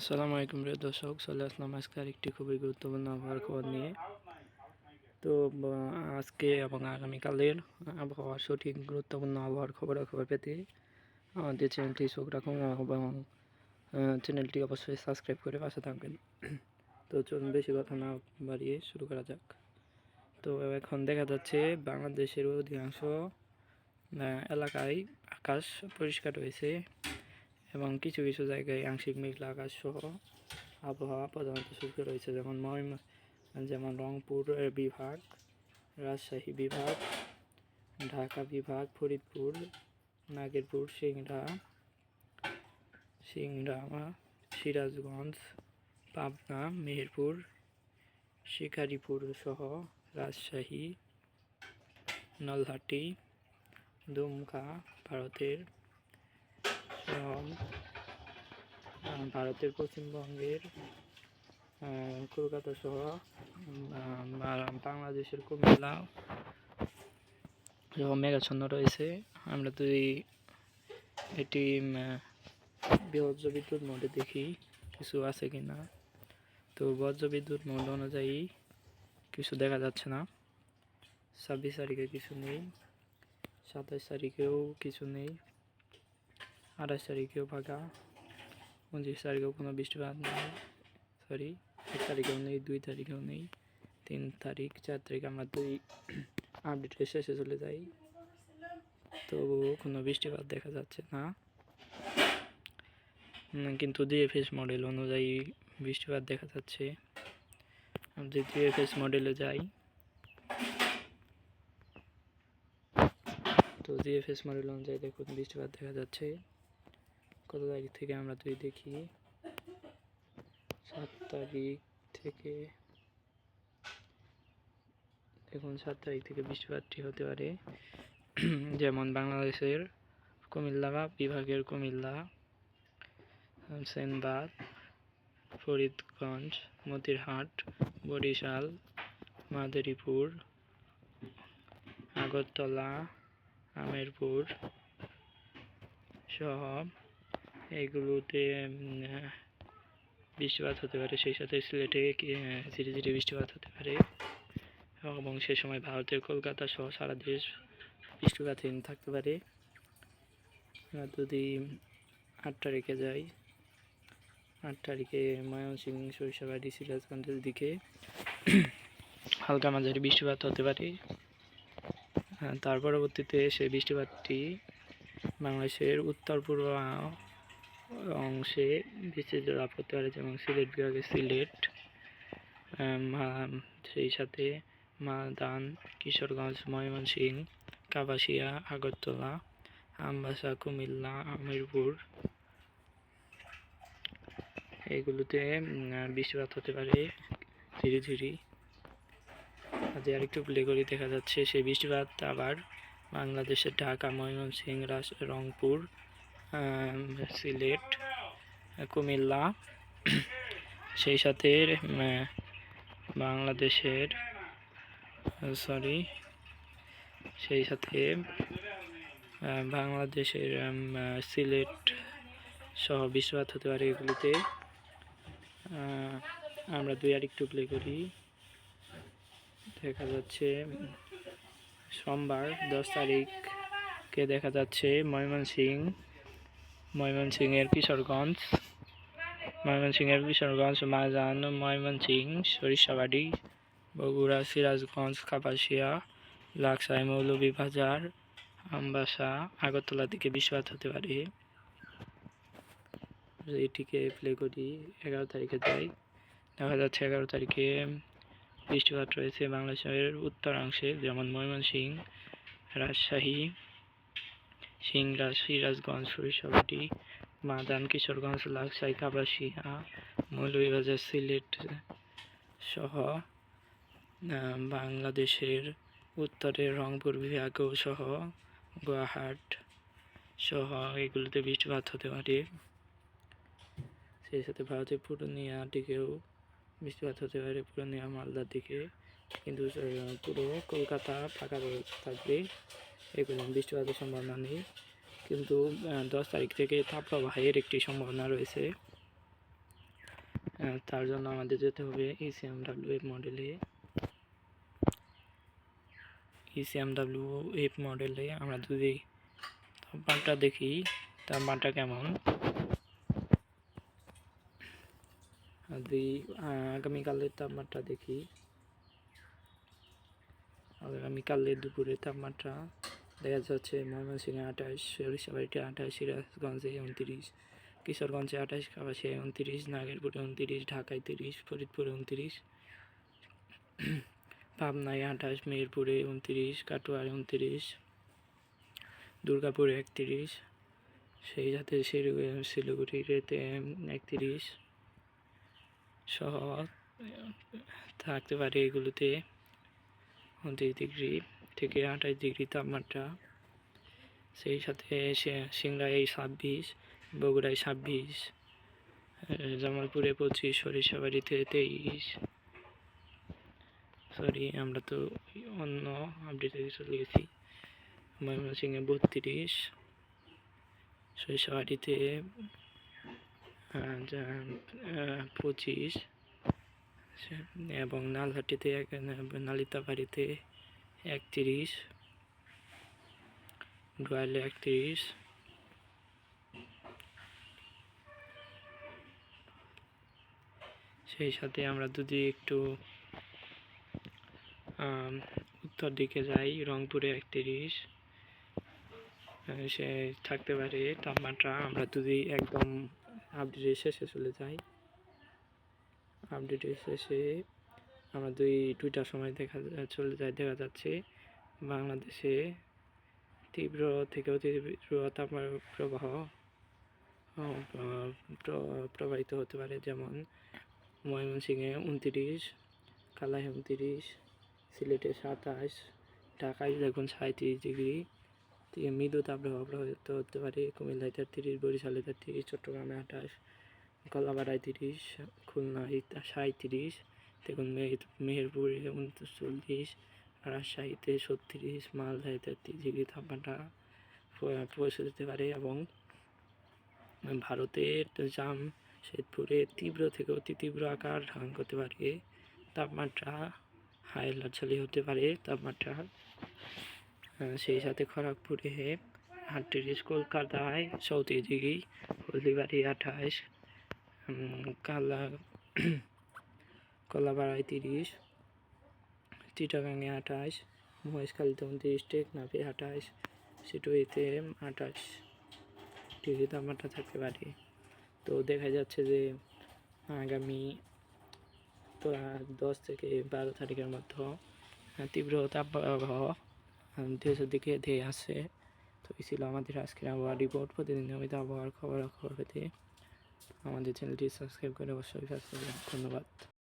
আসসালামু আলাইকুম প্রিয় দর্শক, চলে আসলাম আজকে আরেকটি খুবই গুরুত্বপূর্ণ আবহাওয়ার খবর নিয়ে। তো আজকে এবং আগামীকালের আবহাওয়ার সঠিক গুরুত্বপূর্ণ আবহাওয়ার খবরাখবর পেতে আমাদের চ্যানেলটি চোখ রাখুন এবং চ্যানেলটি অবশ্যই সাবস্ক্রাইব করে পাশে থাকবেন। তো চলুন বেশি কথা না বাড়িয়ে শুরু করা যাক। তো এখন দেখা যাচ্ছে বাংলাদেশের অধিকাংশ এলাকায় আকাশ পরিষ্কার রয়েছে এবং কিছু কিছু জায়গায় আংশিক মেঘলা আকাশ সহ আবহাওয়া প্রধানত শুষ্ক রয়েছে, যেমন রংপুর বিভাগ, রাজশাহী বিভাগ, ঢাকা বিভাগ, ফরিদপুর, নাগেরপুর, সিংড়া, সিরাজগঞ্জ, পাবনা, মেহেরপুর, শিকারীপুর সহ রাজশাহী, নলহাটি, দুমকা, ভারতের পশ্চিমবঙ্গের কলকাতা সহ বাংলাদেশের কুমিল্লা সহ মেঘাচ্ছন্ন রয়েছে। আমরা যদি এটি বজ্র বিদ্যুৎ মোডে দেখি কিছু আছে কিনা, তো বজ্র বিদ্যুৎ মোড অনুযায়ী কিছু দেখা যাচ্ছে না। 26 তারিখে কিছু নেই, 27 তারিখেও কিছু নেই, 28 তারিখেও ফাঁকা, 29 তারিখেও কোনো বৃষ্টিপাত নেই, 1 তারিখেও নেই, 2 তারিখেও নেই, 3 তারিখ, 4 তারিখ। আমরা দুই আপডেটের শেষে চলে যাই, তবুও কোনো বৃষ্টিপাত দেখা যাচ্ছে না। কিন্তু ডিএফএস মডেল অনুযায়ী বৃষ্টিপাত দেখা যাচ্ছে। যদি ডিএফএস মডেলে যাই, তো ডিএফএস মডেল অনুযায়ী দেখুন বৃষ্টিপাত দেখা যাচ্ছে। কত তারিখ থেকে আমরা যদি দেখি, 7 তারিখ থেকে দেখুন, 7 তারিখ থেকে বৃষ্টিপাতটি হতে পারে। যেমন বাংলাদেশের কুমিল্লা বিভাগের কুমিল্লা, সেনবাগ, ফরিদগঞ্জ, মতিরহাট, বরিশাল, মাদারীপুর, আগরতলা, আমেরপুর সহ এগুলোতে বৃষ্টিপাত হতে পারে। সেই সাথে সিলেটে ঝিরি ঝিরি বৃষ্টিপাত হতে পারে এবং সে সময় ভারতের কলকাতা সহ সারা দেশ বৃষ্টিপাতহীন থাকতে পারে। যদি 8 তারিখে যাই, 8 তারিখে ময়মনসিংহ, সরিষাবাড়ি, সিরাজগঞ্জের দিকে হালকা মাঝারি বৃষ্টিপাত হতে পারে। তার পরবর্তীতে সেই বৃষ্টিপাতটি বাংলাদেশের উত্তর পূর্ব অংশে বিস্তৃত হতে পারে, যেমন সিলেট বিভাগে সিলেট, সেই সাথে মাদান, কিশোরগঞ্জ, ময়মনসিংহ, কাপাসিয়া, আগরতলা, আমবাসা, কুমিল্লা, আমেরপুর এগুলোতে বৃষ্টিপাত হতে পারে ধীরে ধীরে। আজ আরেকটু প্লে করে দেখা যাচ্ছে সেই বৃষ্টিপাত আবার বাংলাদেশের ঢাকা, ময়মনসিংহ, রংপুর, সিলেট, কুমিল্লা, সেই সাথে বাংলাদেশের সিলেট সহ বৃষ্টিপাত হতে পারে এগুলিতে। আমরা আরেকটু প্লে করি, দেখা যাচ্ছে সোমবার 10 তারিখকে দেখা যাচ্ছে ময়মনসিংহের কিশোরগঞ্জ, মাজান, ময়মনসিংহ, সরিষাবাড়ি, বগুড়া, সিরাজগঞ্জ, কাপাসিয়া, লাকসাই, মৌলভীবাজার, আমবাসা, আগরতলা দিকে বৃষ্টিপাত হতে পারে। এটিকে প্লে করি, 11 তারিখে যাই, দেখা যাচ্ছে 11 তারিখে বৃষ্টিপাত রয়েছে বাংলাদেশের উত্তরাংশে, যেমন ময়মনসিংহ, রাজশাহী, সিরাজগঞ্জ, সরিষাবাড়ি, মাদান, কিশোরগঞ্জ, লাকসাই, কাপাসিয়া, মৌলভীবাজার, সিলেট সহ বাংলাদেশের উত্তরের রংপুর বিভাগ সহ গুয়াহাট সহ এগুলোতে বৃষ্টিপাত হতে পারে। সেই সাথে ভারতের পুরুলিয়ার দিকেও বৃষ্টিপাত হতে পারে, পুরুলিয়া, মালদার দিকে। কিন্তু পুরো কলকাতা ফাঁকা থাকবে, এগুলো বৃষ্টিপাতের সম্ভাবনা নেই। কিন্তু 10 তারিখ থেকে তাপপ্রবাহের একটি সম্ভাবনা রয়েছে। তার জন্য আমাদের যেতে হবে ECMWF মডেলে। ECMWF মডেলে আমরা যদি তাপমাত্রা দেখি, তাপমাত্রা কেমন, যদি আগামীকালের তাপমাত্রা দেখি, আগামীকালের দুপুরের তাপমাত্রা দেখা যাচ্ছে ময়মনসিংহে 28, সরিষাবাড়িতে 28, সিরাজগঞ্জে 29, কিশোরগঞ্জে 28, কাপাসিয়ায় 29, নাগেরপুরে 29, ঢাকায় 30, ফরিদপুরে 29, পাবনায় 28, মেহেরপুরে 29, কাটোয়ায় 29, দুর্গাপুরে 31, সেই সাথে শিলিগুড়িতে 31 সহ থাকতে পারে। এগুলোতে 29 ডিগ্রি থেকে 28 ডিগ্রি তাপমাত্রা। সেই সাথে সিংড়ায় 26, বগুড়ায় 26, জামালপুরে 25, সরিষাবাড়িতে 23, আমরা তো অন্য আপডেটে চলে গেছি, ময়মনসিংহে 32, সরিষাবাড়িতে 25 এবং নালিতাবাড়িতে 31, গোয়ালে 31, সেই সাথে আমরা যদি একটু উত্তর দিকে যাই, রংপুরে 31 সে থাকতে পারে তাপমাত্রা। আমরা যদি একদম আপডেটের শেষে চলে যাই, আপডেটের শেষে আমরা দুইটার সময় দেখা যাচ্ছে বাংলাদেশে তীব্র থেকে অতি তীব্র তাপপ্রবাহ প্রবাহিত হতে পারে, যেমন ময়মনসিংহে 29, কালাই 29, সিলেটে 27, ঢাকায় দেখুন 37 ডিগ্রি থেকে মৃদু তাপপ্রবাহ প্রবাহিত হতে পারে, কুমিল্লায় 33, বরিশালে 33, চট্টগ্রামে 28, কলাপাড়ায় 30, খুলনায় 37, দেখুন মেহেরপুরে 39, রাজশাহীতে 36, মালদায় 33 ডিগ্রি তাপমাত্রা পৌঁছে যেতে পারে। এবং ভারতের জামশেদপুরে তীব্র থেকে অতি তীব্র আকার ধারণ করতে পারে তাপমাত্রা, হাই অ্যালার্ট হতে পারে তাপমাত্রা। সেই সাথে খড়গপুরে 38, কলকাতায় 34 ডিগ্রি, হলদিবাড়ি 28, কলাপাড়ায় 30, চিটাগাঙে 28, মহেশখালীতে 29, টেকনাফে 28, সিটুইতে 28 ডিগ্রি তাপমাত্রা থাকতে পারে। তো দেখা যাচ্ছে যে আগামী 10 থেকে 12 তারিখের মধ্যে তীব্র তাপপ্রবাহ দেশের দিকে ধেয়ে আসছে। তো এই ছিল আমাদের আজকের আবহাওয়া রিপোর্ট। প্রতিদিন নিয়মিত আবহাওয়ার খবর পেতে আমাদের চ্যানেলটি সাবস্ক্রাইব করে অবশ্যই সাবস্ক্রাইব করুন। ধন্যবাদ।